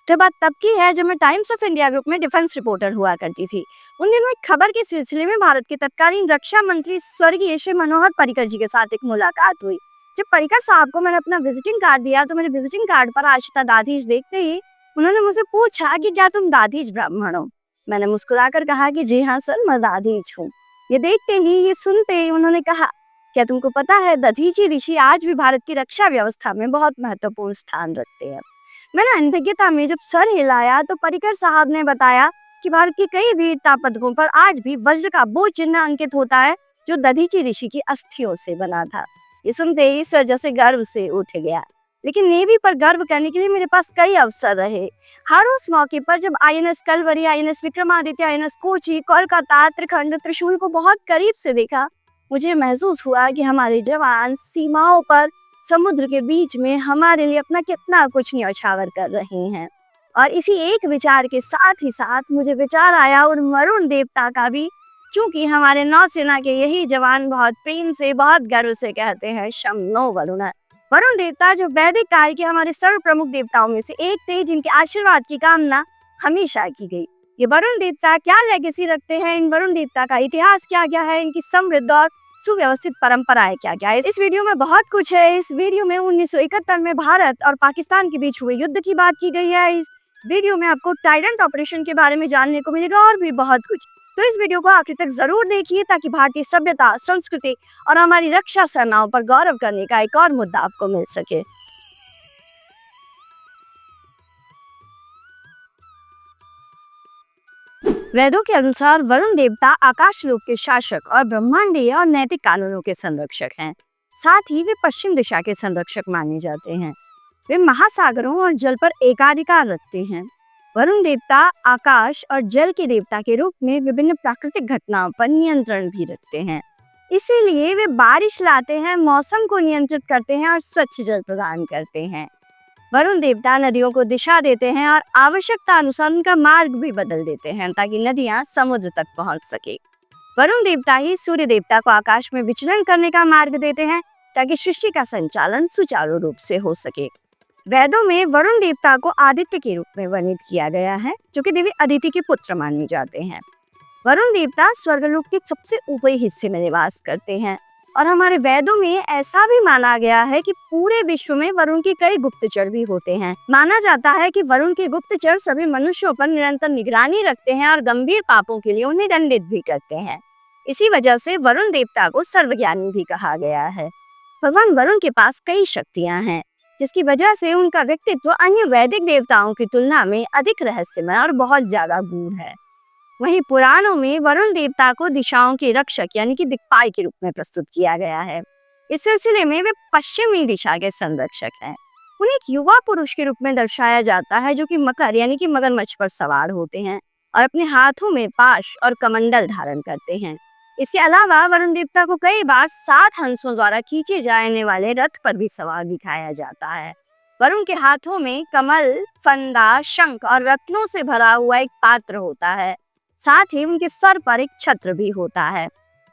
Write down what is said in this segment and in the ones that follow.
ये बात तब की है जब मैं टाइम्स ऑफ इंडिया ग्रुप में डिफेंस रिपोर्टर हुआ करती थी। उन दिनों एक खबर के सिलसिले में भारत के तत्कालीन रक्षा मंत्री स्वर्गीय श्री मनोहर पर्रिकर जी के साथ एक मुलाकात हुई। जब पर्रिकर साहब को मैंने अपना विजिटिंग कार्ड दिया तो मेरे विजिटिंग कार्ड पर आशिता दादीज देखते ही उन्होंने मुझसे पूछा कि क्या तुम दादीज ब्राह्मण हो। मैंने मुस्कुराकर कहा कि जी हाँ सर, मैं दादीज हूँ। ये देखते ही, ये सुनते ही उन्होंने कहा, क्या तुमको पता है दधीची ऋषि आज भी भारत की रक्षा व्यवस्था में बहुत महत्वपूर्ण स्थान रखते हैं। मैंने अनभिज्ञता में जब सर हिलाया तो पर्रिकर साहब ने बताया कि भारत की कई वीरता पदकों पर आज भी वज्र का वो चिन्ह अंकित होता है जो दधीची ऋषि की अस्थियों से बना था। ये सुनते ही सर जैसे गर्व से उठ गया। लेकिन नेवी पर गर्व करने के लिए मेरे पास कई अवसर रहे। हर उस मौके पर जब INS Kalvari, INS Vikramaditya, INS Kochi, Kolkata, Trikhand, त्रिशूल को बहुत करीब से देखा, मुझे महसूस हुआ कि हमारे जवान सीमाओं पर समुद्र के बीच में हमारे लिए अपना कितना कुछ न्यौछावर कर रहे हैं। और इसी एक विचार के साथ ही साथ मुझे विचार आया और वरुण देवता का भी, क्योंकि हमारे नौसेना के यही जवान बहुत प्रेम से, बहुत गर्व से कहते हैं शम नो वरुण। वरुण देवता जो वैदिक काल के हमारे सर्व प्रमुख देवताओं में से एक थे, जिनके आशीर्वाद की कामना हमेशा की गई। ये वरुण देवता क्या लेगेसी रखते हैं, इन वरुण देवता का इतिहास क्या क्या है, इनकी समृद्ध और सुव्यवस्थित परंपराएं क्या क्या है, इस वीडियो में बहुत कुछ है। इस वीडियो में 1971 में भारत और पाकिस्तान के बीच हुए युद्ध की बात की गई है। इस वीडियो में आपको टाइडेंट ऑपरेशन के बारे में जानने को मिलेगा और भी बहुत कुछ। तो इस वीडियो को आखिर तक जरूर देखिए ताकि भारतीय सभ्यता, संस्कृति और हमारी रक्षा सेनाओं पर गौरव करने का एक और मुद्दा आपको मिल सके। वेदों के अनुसार वरुण देवता आकाश लोक के शासक और ब्रह्मांडीय और नैतिक कानूनों के संरक्षक हैं। साथ ही वे पश्चिम दिशा के संरक्षक माने जाते हैं। वे महासागरों और जल पर एकाधिकार रखते हैं। वरुण देवता आकाश और जल के देवता के रूप में विभिन्न प्राकृतिक घटनाओं पर नियंत्रण भी रखते हैं। इसीलिए वे बारिश लाते हैं, मौसम को नियंत्रित करते हैं और स्वच्छ जल प्रदान करते हैं। वरुण देवता नदियों को दिशा देते हैं और आवश्यकता अनुसार उनका मार्ग भी बदल देते हैं ताकि नदियां समुद्र तक पहुंच सके। वरुण देवता ही सूर्य देवता को आकाश में विचरण करने का मार्ग देते हैं ताकि सृष्टि का संचालन सुचारू रूप से हो सके। वेदों में वरुण देवता को आदित्य के रूप में वर्णित किया गया है, जो कि देवी अदिति के पुत्र माने जाते हैं। वरुण देवता स्वर्गलोक के सबसे ऊपरी हिस्से में निवास करते हैं और हमारे वेदों में ऐसा भी माना गया है कि पूरे विश्व में वरुण के कई गुप्तचर भी होते हैं। माना जाता है कि वरुण के गुप्तचर सभी मनुष्यों पर निरंतर निगरानी रखते हैं और गंभीर पापों के लिए उन्हें दंडित भी करते हैं। इसी वजह से वरुण देवता को सर्वज्ञानी भी कहा गया है। भगवान वरुण के पास कई शक्तियां हैं, जिसकी वजह से उनका व्यक्तित्व अन्य वैदिक देवताओं की तुलना में अधिक रहस्यमय और बहुत ज्यादा गूढ़ है। वहीं पुराणों में वरुण देवता को दिशाओं के रक्षक यानी कि दिक्पाल के रूप में प्रस्तुत किया गया है। इस सिलसिले में वे पश्चिमी दिशा के संरक्षक हैं। उन्हें एक युवा पुरुष के रूप में दर्शाया जाता है जो कि मकर यानी कि मगरमच्छ पर सवार होते हैं और अपने हाथों में पाश और कमंडल धारण करते हैं। इसके अलावा वरुण देवता को कई बार 7 हंसों द्वारा खींचे जाने वाले रथ पर भी सवार दिखाया जाता है। वरुण के हाथों में कमल, फंदा, शंख और रत्नों से भरा हुआ एक पात्र होता है। साथ ही उनके सर पर एक छत्र भी होता है।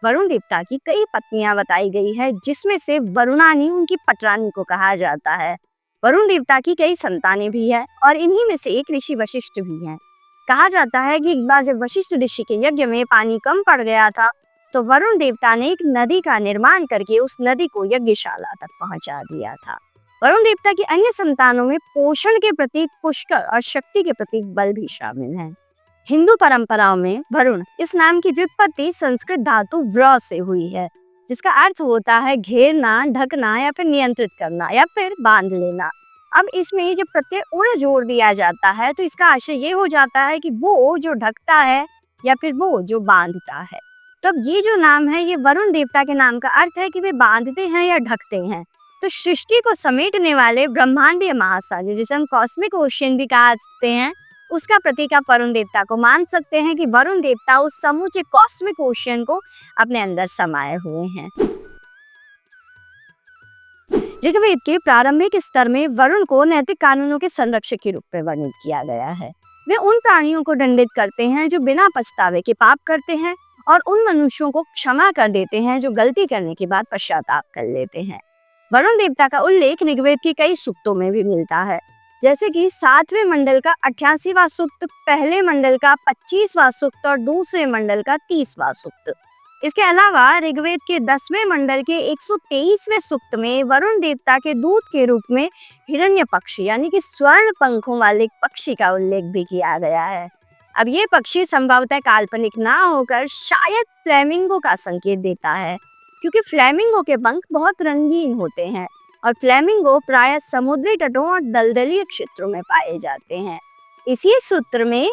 वरुण देवता की कई पत्नियां बताई गई है, जिसमें से वरुणानी उनकी पटरानी को कहा जाता है। वरुण देवता की कई संतानें भी है और इन्हीं में से एक ऋषि वशिष्ठ भी हैं। कहा जाता है कि एक बार जब वशिष्ठ ऋषि के यज्ञ में पानी कम पड़ गया था तो वरुण देवता ने एक नदी का निर्माण करके उस नदी को यज्ञशाला तक पहुंचा दिया था। वरुण देवता की अन्य संतानों में पोषण के प्रतीक पुष्कर और शक्ति के प्रतीक बल भी शामिल हैं। हिंदू परंपराओं में वरुण इस नाम की व्युत्पत्ति संस्कृत धातु व्र से हुई है, जिसका अर्थ होता है घेरना, ढकना या फिर नियंत्रित करना या फिर बांध लेना। अब इसमें जब प्रत्यय उड़ जोड़ दिया जाता है तो इसका आशय ये हो जाता है कि वो जो ढकता है या फिर वो जो बांधता है। तो अब ये जो नाम है, ये वरुण देवता के नाम का अर्थ है कि वे बांधते हैं या ढकते हैं। तो सृष्टि को समेटने वाले ब्रह्मांडीय महासागर, जिसे हम कॉस्मिक ओशियन भी कहते हैं, उसका प्रतीक आप वरुण देवता को मान सकते हैं कि वरुण देवता उस समूचे कॉस्मिक ओशियन को अपने अंदर समाये हुए हैं। ऋग्वेद के प्रारंभिक स्तर में वरुण को नैतिक कानूनों के संरक्षक के रूप में वर्णित किया गया है। वे उन प्राणियों को दंडित करते हैं जो बिना पछतावे के पाप करते हैं और उन मनुष्यों को क्षमा कर देते हैं जो गलती करने के बाद पश्चाताप कर लेते हैं। वरुण देवता का उल्लेख ऋग्वेद की कई सूक्तों में भी मिलता है। जैसे कि 7वें मंडल का 88वां सूक्त, पहले मंडल का 25वां सूक्त और दूसरे मंडल का 30वां सूक्त। इसके अलावा ऋग्वेद के 10वें मंडल के 123वें सूक्त में वरुण देवता के दूत के रूप में हिरण्य पक्षी यानी कि स्वर्ण पंखों वाले एक पक्षी का उल्लेख भी किया गया है। अब ये पक्षी संभवतः काल्पनिक ना होकर शायद फ्लेमिंगो का संकेत देता है, क्योंकि फ्लेमिंगो के पंख बहुत रंगीन होते हैं और फ्लेमिंगो प्रायः समुद्री तटों और दलदली क्षेत्रों में पाए जाते हैं। इसी सूत्र में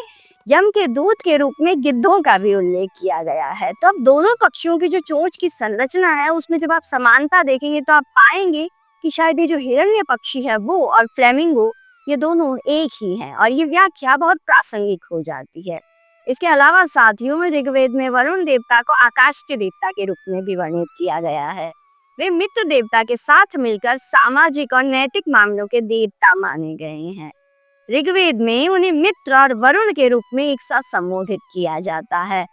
यम के दूत के रूप में गिद्धों का भी उल्लेख किया गया है। तो अब दोनों पक्षियों की जो चोंच की संरचना है उसमें जब आप समानता देखेंगे तो आप पाएंगे कि शायद ये जो हिरण्य पक्षी है वो और फ्लेमिंगो ये दोनों एक ही हैं और ये व्याख्या बहुत प्रासंगिक हो जाती है। इसके अलावा साथियों में ऋग्वेद में वरुण देवता को आकाश के देवता के रूप में भी वर्णित किया गया है। वे मित्र देवता के साथ मिलकर सामाजिक और नैतिक मामलों के देवता माने गए हैं। ऋग्वेद में उन्हें मित्र और वरुण के रूप में एक साथ संबोधित किया जाता है।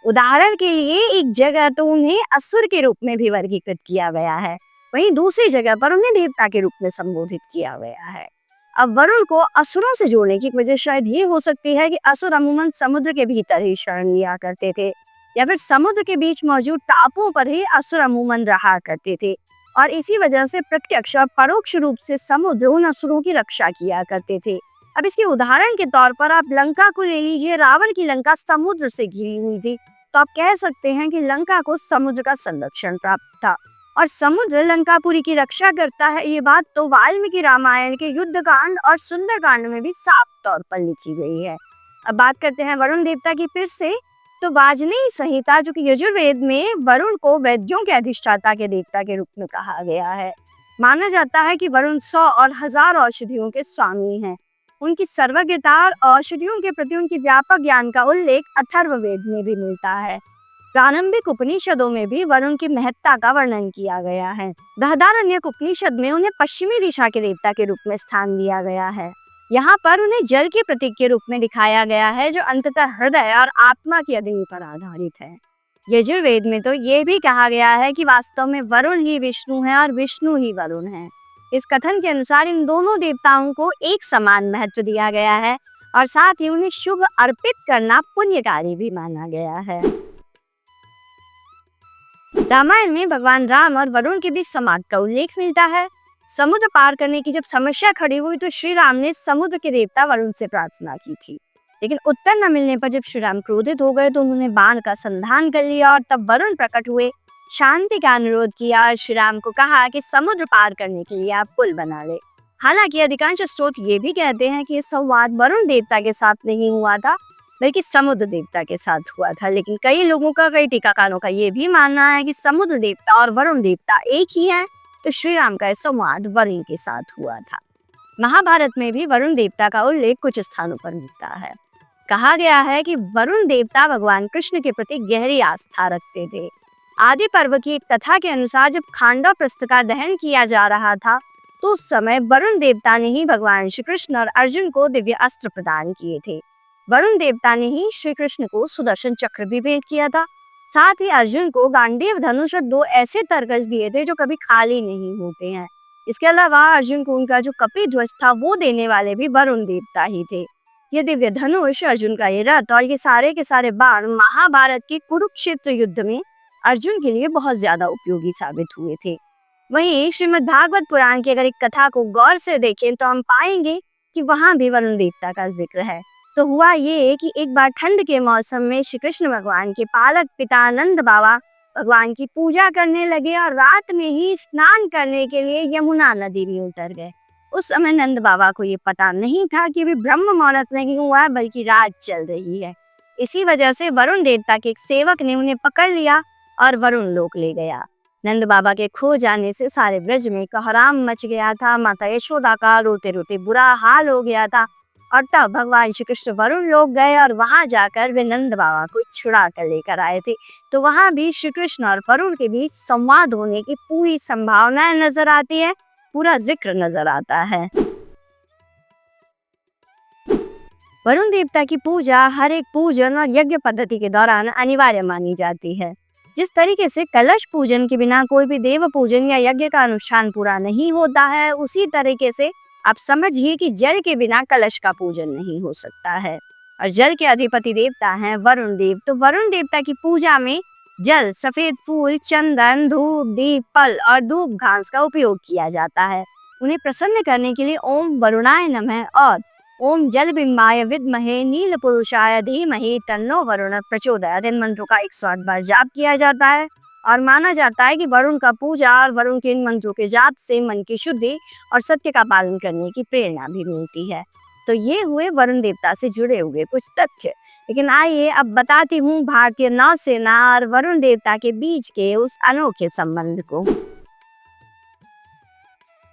उदाहरण के लिए एक जगह तो उन्हें असुर के रूप में भी वर्गीकृत किया गया है, वहीं दूसरी जगह पर उन्हें देवता के रूप में संबोधित किया गया है। अब वरुण को असुरों से जोड़ने की वजह शायद ये हो सकती है कि असुर अमूमन समुद्र के भीतर ही शरण लिया करते थे, या फिर समुद्र के बीच मौजूद टापुओं पर ही असुर अमूमन रहा करते थे और इसी वजह से प्रत्यक्ष और परोक्ष रूप से समुद्र उन असुरों की रक्षा किया करते थे। अब इसके उदाहरण के तौर पर आप लंका को ले लीजिए। रावण की लंका समुद्र से घिरी हुई थी, तो आप कह सकते हैं कि लंका को समुद्र का संरक्षण प्राप्त था और समुद्र लंकापुरी की रक्षा करता है। ये बात तो वाल्मीकि रामायण के युद्ध कांड और सुंदर कांड में भी साफ तौर पर लिखी गई है। अब बात करते हैं वरुण देवता की फिर से। तो वाजपेयी संहिता जो कि यजुर्वेद में वरुण को वैद्यों के अधिष्ठाता के देवता के रूप में कहा गया है। माना जाता है कि वरुण 100 और 1000 औषधियों के स्वामी हैं। उनकी सर्वज्ञता और औषधियों के प्रति उनकी व्यापक ज्ञान का उल्लेख अथर्ववेद में भी मिलता है। प्रारंभिक उपनिषदों में भी वरुण की महत्ता का वर्णन किया गया है। बृहदारण्यक उपनिषद में उन्हें पश्चिमी दिशा के देवता के रूप में स्थान दिया गया है। यहाँ पर उन्हें जल के प्रतीक के रूप में दिखाया गया है, जो अंततः हृदय और आत्मा की अग्नि पर आधारित है। यजुर्वेद में तो ये भी कहा गया है कि वास्तव में वरुण ही विष्णु है और विष्णु ही वरुण है। इस कथन के अनुसार इन दोनों देवताओं को एक समान महत्व दिया गया है और साथ ही उन्हें शुभ अर्पित करना पुण्यकारी भी माना गया है। रामायण में भगवान राम और वरुण के बीच संवाद का उल्लेख मिलता है। समुद्र पार करने की जब समस्या खड़ी हुई तो श्री राम ने समुद्र के देवता वरुण से प्रार्थना की थी, लेकिन उत्तर न मिलने पर जब श्री राम क्रोधित हो गए तो उन्होंने बाण का संधान कर लिया और तब वरुण प्रकट हुए, शांति का अनुरोध किया और श्री राम को कहा कि समुद्र पार करने के लिए आप पुल बना ले। हालांकि अधिकांश स्रोत ये भी कहते हैं कि यह संवाद वरुण देवता के साथ नहीं हुआ था, बल्कि समुद्र देवता के साथ हुआ था। लेकिन कई लोगों का, कई टीकाकारों का ये भी मानना है कि समुद्र देवता और वरुण देवता एक ही हैं, तो श्री राम का संवाद वरुण के साथ हुआ था। महाभारत में भी वरुण देवता का उल्लेख कुछ स्थानों पर मिलता है। कहा गया है कि वरुण देवता भगवान कृष्ण के प्रति गहरी आस्था रखते थे। आदि पर्व की एक कथा के अनुसार जब खांडव प्रस्थ का दहन किया जा रहा था तो उस समय वरुण देवता ने ही भगवान श्री कृष्ण और अर्जुन को दिव्य अस्त्र प्रदान किए थे। वरुण देवता ने ही श्री कृष्ण को सुदर्शन चक्र भी भेंट किया था। साथ ही अर्जुन को गांडीव धनुष और 2 ऐसे तरकश दिए थे जो कभी खाली नहीं होते हैं। इसके अलावा अर्जुन को उनका जो कपि ध्वज था वो देने वाले भी वरुण देवता ही थे। ये दिव्य धनुष, अर्जुन का ये रथ और ये सारे के सारे बाण महाभारत के कुरुक्षेत्र युद्ध में अर्जुन के लिए बहुत ज्यादा उपयोगी साबित हुए थे। वहीं श्रीमद् भागवत पुराण की अगर एक कथा को गौर से देखें तो हम पाएंगे कि वहां भी वरुण देवता का जिक्र है। तो हुआ ये कि एक बार ठंड के मौसम में श्री कृष्ण भगवान के पालक पिता नंद बाबा भगवान की पूजा करने लगे और रात में ही स्नान करने के लिए यमुना नदी में उतर गए। उस समय नंद बाबा को ये पता नहीं था कि वे ब्रह्म मुहूर्त नहीं हुआ बल्कि रात चल रही है। इसी वजह से वरुण देवता के एक सेवक ने उन्हें पकड़ लिया और वरुण लोक ले गया। नंद बाबा के खो जाने से सारे ब्रज में कोहराम मच गया था। माता यशोदा का रोते रोते बुरा हाल हो गया था और तब भगवान श्री कृष्ण वरुण लोक गए और वहां जाकर वे नंद बाबा को छुड़ा कर लेकर आए थे। तो वहां भी श्री कृष्ण और वरुण के बीच संवाद होने की पूरी संभावनाएं नजर आती है, पूरा जिक्र नजर आता है। वरुण देवता की पूजा हर एक पूजन और यज्ञ पद्धति के दौरान अनिवार्य मानी जाती है। जिस तरीके से कलश पूजन के बिना कोई भी देव पूजन या यज्ञ का अनुष्ठान पूरा नहीं होता है, उसी तरीके से आप समझिए कि जल के बिना कलश का पूजन नहीं हो सकता है। और जल के अधिपति देवता हैं वरुण देव। तो वरुण देवता की पूजा में जल, सफेद फूल, चंदन, धूप, दीप, फल और धूप घास का उपयोग किया जाता है। उन्हें प्रसन्न करने के लिए ओम वरुणाय नमः और ओम जलबिंबाय विद्महे नील पुरुषाय धीमहि तन्नो वरुण प्रचोदयात् इन मंत्रों का 108 बार जाप किया जाता है। और माना जाता है कि वरुण का पूजा और वरुण के इन मंत्रों के जाप से मन की शुद्धि और सत्य का पालन करने की प्रेरणा भी मिलती है। तो ये हुए वरुण देवता से जुड़े हुए कुछ तथ्य। लेकिन आइए अब बताती हूँ भारतीय नौसेना और वरुण देवता के बीच के उस अनोखे संबंध को।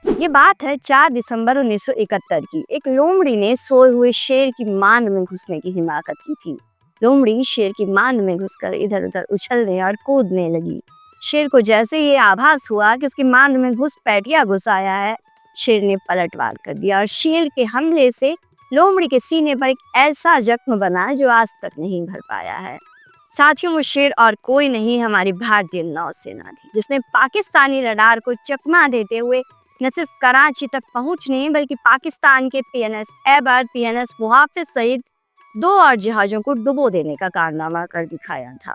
ये बात है 4 दिसंबर 1971 की। एक लोमड़ी ने सोए हुए शेर की मांद में घुसने की हिमाकत की थी। लोमड़ी शेर की मांद में घुसकर इधर उधर उछलने और कूदने लगी। शेर को जैसे ये आभास हुआ कि उसकी मांद में घुसपैठिया घुस आया है, शेर ने पलटवार कर दिया और शेर के हमले से लोमड़ी के सीने पर एक ऐसा जख्म बना जो आज तक नहीं भर पाया है। साथियों, वो शेर और कोई नहीं, हमारी भारतीय नौसेना थी, जिसने पाकिस्तानी रडार को चकमा देते हुए न सिर्फ कराची तक पहुंचने बल्कि पाकिस्तान के पीएनएस एबर, पीएनएस मुहाफिज सहित 2 और जहाजों को डुबो देने का कारनामा कर दिखाया था।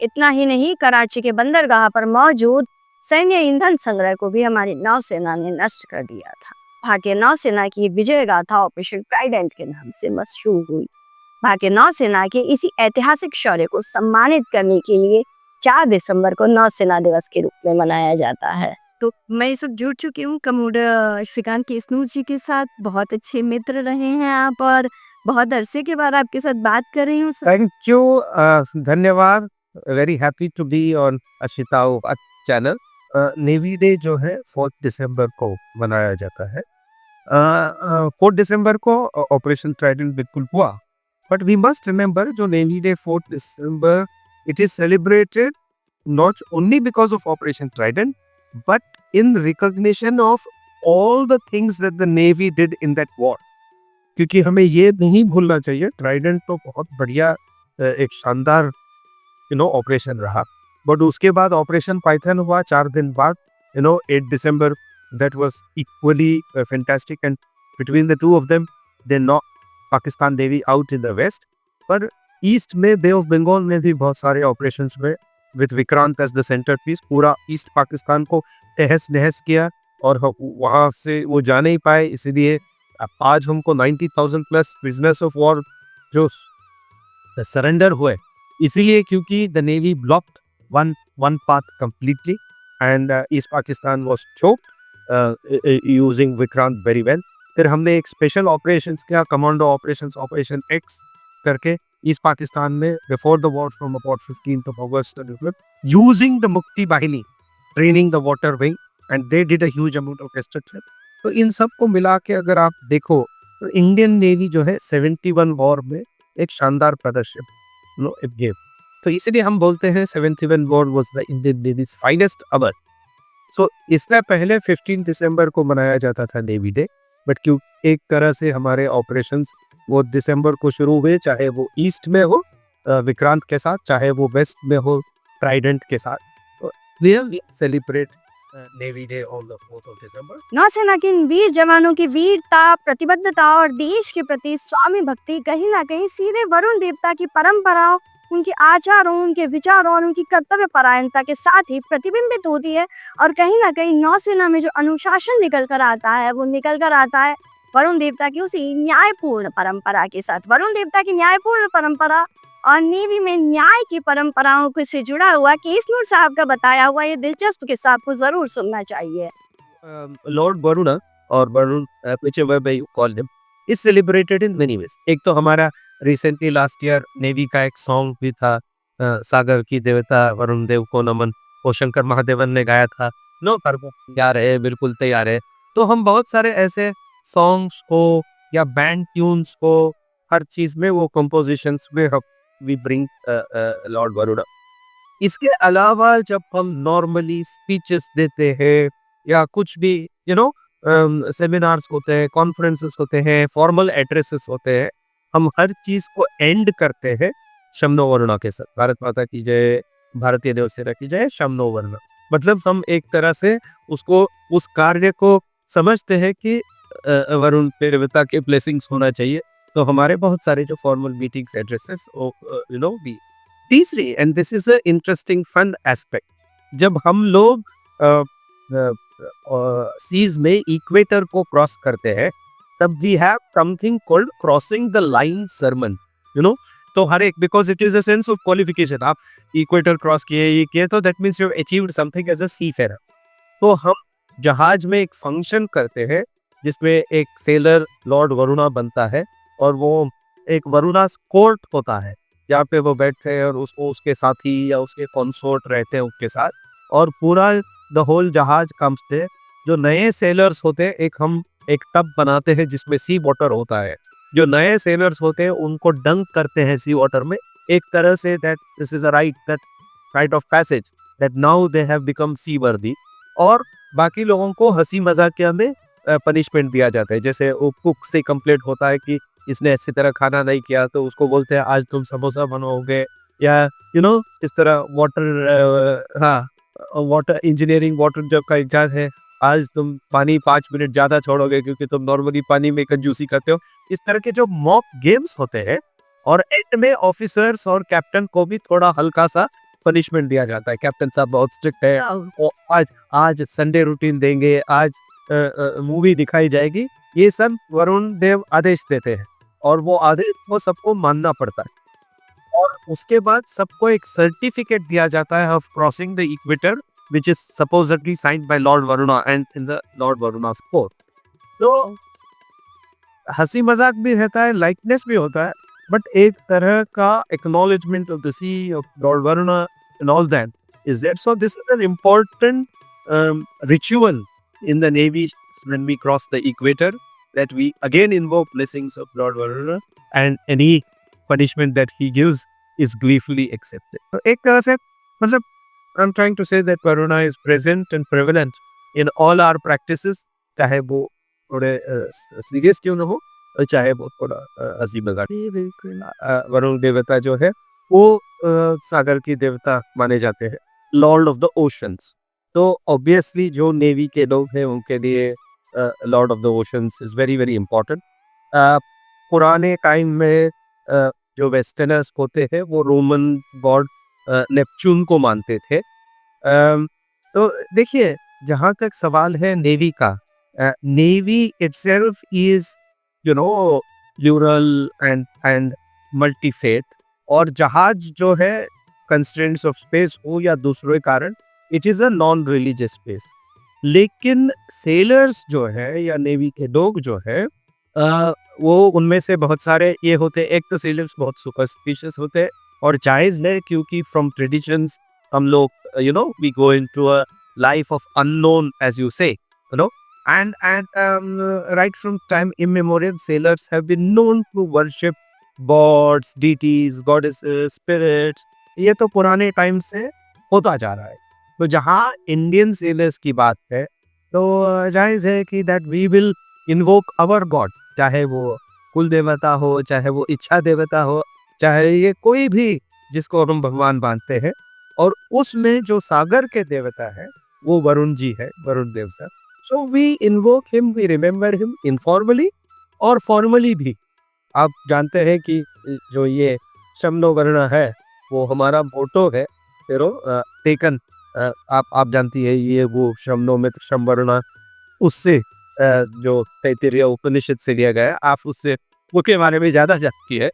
इतना ही नहीं, कराची के बंदरगाह पर मौजूद सैन्य ईंधन संग्रह को भी हमारी नौसेना ने नष्ट कर दिया था। भारतीय नौसेना की विजय गाथा ऑपरेशन ट्राइडेंट के नाम से मशहूर हुई। भारतीय नौसेना के इसी ऐतिहासिक शौर्य को सम्मानित करने के लिए 4 दिसंबर को नौसेना दिवस के रूप में मनाया जाता है। तो मैं इस वक्त जुड़ चुकी हूँ कमोडर श्रीकांत केसनूर जी के साथ। बहुत अच्छे मित्र रहे हैं आप और बहुत अरसे के बाद आपके साथ बात कर रही हूँ। थैंक यू, धन्यवाद। Very happy to be on अशिताओ चैनल। नेवी डे जो है 4 दिसंबर को मनाया जाता है। 4 दिसंबर को ऑपरेशन ट्राइडेंट बिल्कुल हुआ, बट वी मस्ट रिमेंबर जो navy day 4 December, it is celebrated not only because of Operation Trident, but in recognition of all the things that the Navy did in that war. क्योंकि हमें ये नहीं भूलना चाहिए, Trident तो बहुत बढ़िया एक शानदार ऑपरेशन रहा, बट उसके बाद ऑपरेशन पाइथन हुआ 4 दिन बाद, 8 दिसंबर, that was equally fantastic, and between the two of them they knocked Pakistan Navy out in the west. पर ईस्ट में बे ऑफ बंगाल में भी बहुत सारे ऑपरेशंस में with Vikrant as the centre piece पूरा ईस्ट पाकिस्तान को तहस नहस किया और वहाँ से वो जा नहीं पाए, इसीलिए आज हमको 90,000 प्लस प्रिजनर्स ऑफ वॉर जो सरेंडर हुए, इसीलिए क्योंकि the navy blocked one path completely and east Pakistan was choked using Vikrant very well. फिर हमने एक स्पेशल ऑपरेशंस किया, कमांडो ऑपरेशंस, ऑपरेशन एक्स करके ईस्ट पाकिस्तान में before the war from about 15th of August using the Mukti Bahini, training the water wing, and they did a huge amount of extra. तो इन सब को मिला के अगर आप देखो तो इंडियन नेवी जो है 71 वॉर में एक शानदार प्रदर्शन इट गेव। तो इसलिए हम बोलते हैं 71 war was the Indian navy's finest hour. So इससे पहले 15 दिसंबर को मनाया जाता था नेवी डे, बट क्यों एक तरह से हमारे ऑपरेशंस वो दिसंबर को शुरू हुए, चाहे वो ईस्ट में हो विक्रांत के साथ, चाहे वो वेस्ट में हो ट्राइडेंट के साथ। We celebrate navy day on the 4th of December। नौसेना के इन वीर जवानों की वीरता, प्रतिबद्धता और देश के प्रति स्वामी भक्ति कहीं ना कहीं सीधे वरुण देवता की परंपराओं, उनके आचारों, उनके विचारों और उनकी कर्तव्य परायणता के साथ ही प्रतिबिंबित होती है। और कहीं ना कहीं नौसेना में जो अनुशासन निकल कर आता है, वो निकल कर आता है वरुण देवता की उसी न्यायपूर्ण परंपरा के साथ। वरुण देवता की न्यायपूर्ण परंपरा और नेवी में न्याय की परंपराओं को से जुड़ा हुआ केसनूर साहब का बताया हुआ ये दिलचस्प किस्सा आपको जरूर सुनना चाहिए। लॉर्ड वरुणा और Varun whichever way you call him is celebrated in many ways। एक तो हमारा रिसेंटली लास्ट ईयर नेवी का एक सॉन्ग भी था, सागर की देवता वरुण देव को नमन, वो शंकर महादेवन ने गाया था। तैयार है, बिल्कुल तैयार है। तो हम बहुत सारे ऐसे सॉन्ग्स को या बैंड ट्यून्स को हर चीज में वो कंपोजिशंस में वी ब्रिंग लॉर्ड वरुणा। इसके अलावा जब हम नॉर्मली स्पीचेस देते हैं या कुछ भी सेमिनार्स होते हैं, कॉन्फ्रेंसेस होते हैं, फॉर्मल एड्रेसेस होते हैं, हम हर चीज को एंड करते हैं शम्नो वरुणा के साथ। भारत माता की जय, भारतीय नौसेना की जय, शम्नो वरुणा। मतलब हम एक तरह से उसको, उस कार्य को समझते हैं कि वरुण देवता के ब्लेसिंग्स होना चाहिए। तो हमारे बहुत सारे जो फॉर्मल मीटिंग्स एड्रेसेस भी। तीसरी, and this is a interesting fun aspect, जब हम लोग सीज में इक्वेटर को क्रॉस करते हैं, तब we have something called crossing the line sermon, तो हर एक, because it is a sense of qualification. आप इक्वेटर क्रॉस किए, ये किए, तो that means you have achieved something as a seafarer. तो हम जहाज में एक फंक्शन करते हैं जिसमें एक सेलर लॉर्ड वरुणा बनता है, और वो एक वरुणा कोर्ट होता है जहाँ पे वो बैठते हैं और उसको उसके साथी या उसके कंसोर्ट रहते हैं उनके साथ, और पूरा द होल जहाज कम्स थे। जो नए सेलर्स होते हैं, हम एक टब बनाते हैं जिसमें सी वाटर होता है। जो नए सेलर्स होते हैं उनको डंक करते हैं सी वाटर में, एक तरह से that this is a rite of passage, that now they have become seaworthy. और बाकी लोगों को हंसी मजाकिया में पनिशमेंट दिया जाता है। जैसे वो कुक से कंप्लेंट होता है कि इसने अच्छी तरह खाना नहीं किया, तो उसको बोलते हैं आज तुम समोसा बनाओगे, या इस तरह वाटर इंजीनियरिंग, वाटर जॉब का इंचार्ज है, आज तुम पानी 5 मिनट ज्यादा छोड़ोगे क्योंकि तुम नॉर्मली पानी में कंजूसी करते हो। इस तरह के जो मॉक गेम्स होते हैं, और एंड में ऑफिसर्स और कैप्टन को भी थोड़ा हल्का सा पनिशमेंट दिया जाता है। कैप्टन साहब बहुत स्ट्रिक्ट है, और आज संडे रूटीन देंगे, आज मूवी दिखाई जाएगी। ये सब वरुण देव आदेश देते हैं, और वो आदेश को सबको मानना पड़ता है। और उसके बाद सबको एक सर्टिफिकेट दिया जाता है of crossing the equator, which is supposedly signed by Lord Varuna and in the Lord Varuna's court. तो हंसी मजाक भी रहता है, लाइकनेस भी होता है, बट एक तरह का acknowledgement of the sea of Lord Varuna and all that is that. So this is an important ritual in the navy when we cross the equator, that we again invoke blessings of Lord Varuna, and any punishment that he gives is gleefully accepted. तो एक तरह से मतलब I'm trying to say that Varuna is present and prevalent in all our practices, चाहे वो थोड़े serious क्यों ना हो, और चाहे वो थोड़ा हंसी मजाक। वरुण देवता जो है वो सागर की देवता माने जाते हैं, लॉर्ड ऑफ द ओशंस। तो ऑब्वियसली जो नेवी के लोग हैं उनके लिए Lord of the oceans is very very important. पुराने टाइम में जो वेस्टर्नर्स होते हैं वो रोमन गॉड नेपच्यून को मानते थे। तो देखिए, जहाँ तक सवाल है नेवी का, navy itself is plural and multifaith, और जहाज जो है कंस्ट्रेंट्स ऑफ स्पेस हो या दूसरे कारण, it is a non religious space. लेकिन सेलर्स जो है या नेवी के लोग जो है, वो उनमें से बहुत सारे ये होते हैं। एक तो सेलर्स बहुत सुपरस्टिशियस होते हैं, और जायज़ है क्योंकि फ्रॉम ट्रेडिशंस हम लोग we go into a life of unknown, as you say, and right from time immemorial, sailors have been known to worship gods, deities, goddesses, spirits. ये तो पुराने टाइम से होता जा रहा है। तो जहाँ इंडियन सेलर्स की बात है, तो जायज़ है कि that we will invoke our gods, चाहे वो कुल देवता हो, चाहे वो इच्छा देवता हो, चाहे ये कोई भी जिसको हम भगवान मानते हैं। और उसमें जो सागर के देवता है वो वरुण जी है, वरुण देव sir. So we invoke him, we remember him informally और formally भी। आप जानते हैं कि जो ये शमनो वर्ण है वो हमारा मोटो है, टेकन, आप जानती है ये वो शमनो में शम वर्ण उससे जो तैत्तिरीय उपनिषद से लिया गया है, आप उससे उसके बारे में ज़्यादा जानती है।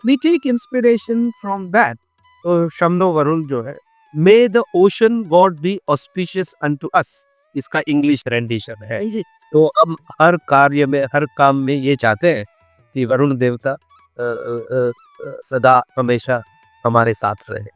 We take inspiration from that। तो शमनो वरुण जो है, May the ocean god be auspicious unto us, इसका इंग्लिश रेंडिशन है। तो हम हर कार्य में, हर काम में ये चाहते हैं कि वरुण देवता सदा हमेशा हमारे साथ रहे।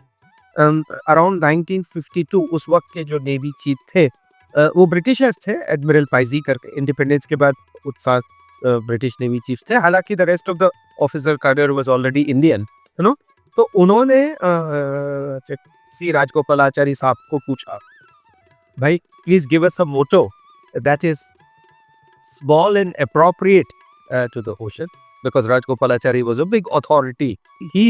अराउंड 1952 उस वक्त के जो नेवी चीफ थे, वो ब्रिटिशर्स थे, एडमिरल पाइजी करके। इंडिपेंडेंस के बाद उत्साह ब्रिटिश नेवी चीफ थे, हालांकि the rest of the officer cadre was already Indian, तो उन्होंने सी राजगोपालाचारी साहब को पूछा, भाई please give us a motto that is small and appropriate to the ocean, because Rajgopalachari was a big authority. He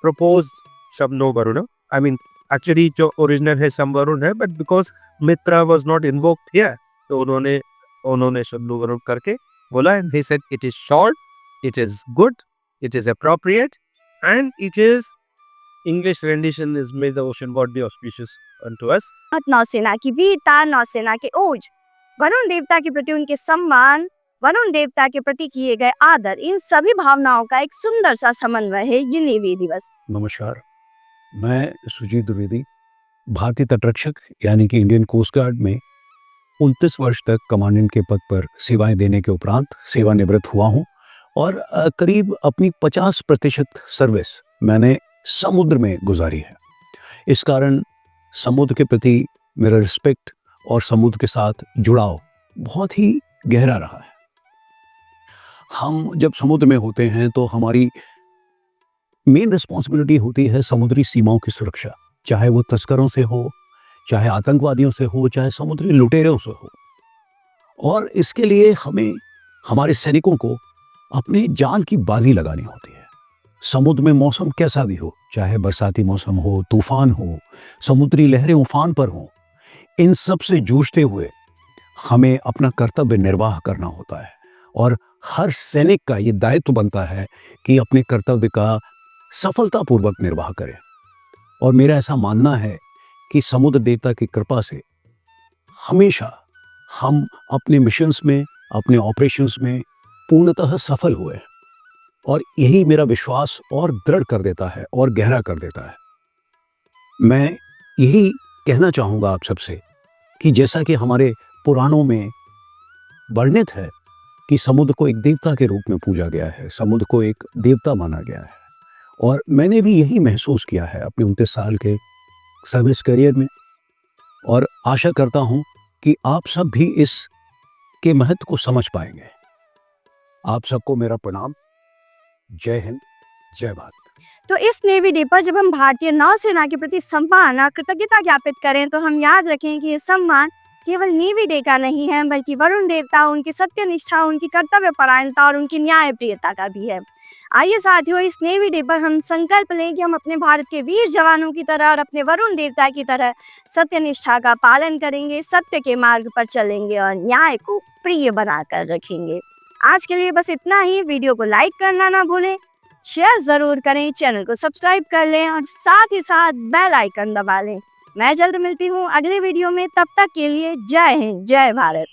proposed Shamno Varuna. I mean, actually जो original है Sham Varun है, but because Mitra was not invoked here, तो उन्होंने उन्होंने शुद्ध वरुण करके बोला, and they said it is short, it is good, it is appropriate, and it is English rendition is may the ocean God B auspicious unto us. नौसेना की वीरता, नौसेना के ओज, वरुण देवता के प्रति उनके सम्मान, वरुण देवता के प्रति किए गए आदर, इन सभी भावनाओं का एक सुंदर सा समन्वय है ये नेवी दिवस। नमस्कार, मैं सुजीत द्विवेदी भारतीय तटरक्षक यानी कि इंडियन कोस्ट गार्ड में 29 वर्ष तक कमांडेंट के पद पर सेवाएं देने के उपरांत सेवानिवृत्त हुआ हूं और करीब अपनी 50% सर्विस मैंने समुद्र में गुजारी है। इस कारण समुद्र के प्रति मेरा रिस्पेक्ट और समुद्र के साथ जुड़ाव बहुत ही गहरा रहा है। हम जब समुद्र में होते हैं तो हमारी मेन रिस्पॉन्सिबिलिटी होती है समुद्री सीमाओं की सुरक्षा, चाहे वो तस्करों से हो, चाहे आतंकवादियों से हो, चाहे समुद्री लुटेरों से हो। और इसके लिए हमें हमारे सैनिकों को अपने जान की बाजी लगानी होती है। समुद्र में मौसम कैसा भी हो, चाहे बरसाती मौसम हो, तूफान हो, समुद्री लहरें उफान पर हों, इन सब से जूझते हुए हमें अपना कर्तव्य निर्वाह करना होता है। और हर सैनिक का ये दायित्व बनता है कि अपने कर्तव्य का सफलतापूर्वक निर्वाह करे। और मेरा ऐसा मानना है कि समुद्र देवता की कृपा से हमेशा हम अपने मिशंस में, अपने ऑपरेशंस में पूर्णतः सफल हुए। और यही मेरा विश्वास और दृढ़ कर देता है और गहरा कर देता है। मैं यही कहना चाहूँगा आप सबसे कि जैसा कि हमारे पुराणों में वर्णित है कि समुद्र को एक देवता के रूप में पूजा गया है, समुद्र को एक देवता माना गया है, और मैंने भी यही महसूस किया है अपने 29 साल के सर्विस करियर में। और आशा करता हूँ कि आप सब भी इस के महत्व को समझ पाएंगे। आप सबको मेरा प्रणाम। जय हिंद, जय भारत। तो इस नेवी डे पर जब हम भारतीय नौसेना के प्रति सम्मान और कृतज्ञता ज्ञापित करें तो हम याद रखें कि ये सम्मान केवल नेवी डे का नहीं है, बल्कि वरुण देवता, उनकी सत्यनिष्ठा, उनकी कर्तव्य परायणता और उनकी न्यायप्रियता का भी है। आइए साथियों, इस नेवी डे पर हम संकल्प लें कि हम अपने भारत के वीर जवानों की तरह और अपने वरुण देवता की तरह सत्यनिष्ठा का पालन करेंगे, सत्य के मार्ग पर चलेंगे और न्याय को प्रिय बनाकर रखेंगे। आज के लिए बस इतना ही। वीडियो को लाइक करना ना भूलें, शेयर जरूर करें, चैनल को सब्सक्राइब कर लें और साथ ही साथ बेल आइकन दबा लें। मैं जल्द मिलती हूँ अगले वीडियो में, तब तक के लिए जय हिंद, जय भारत।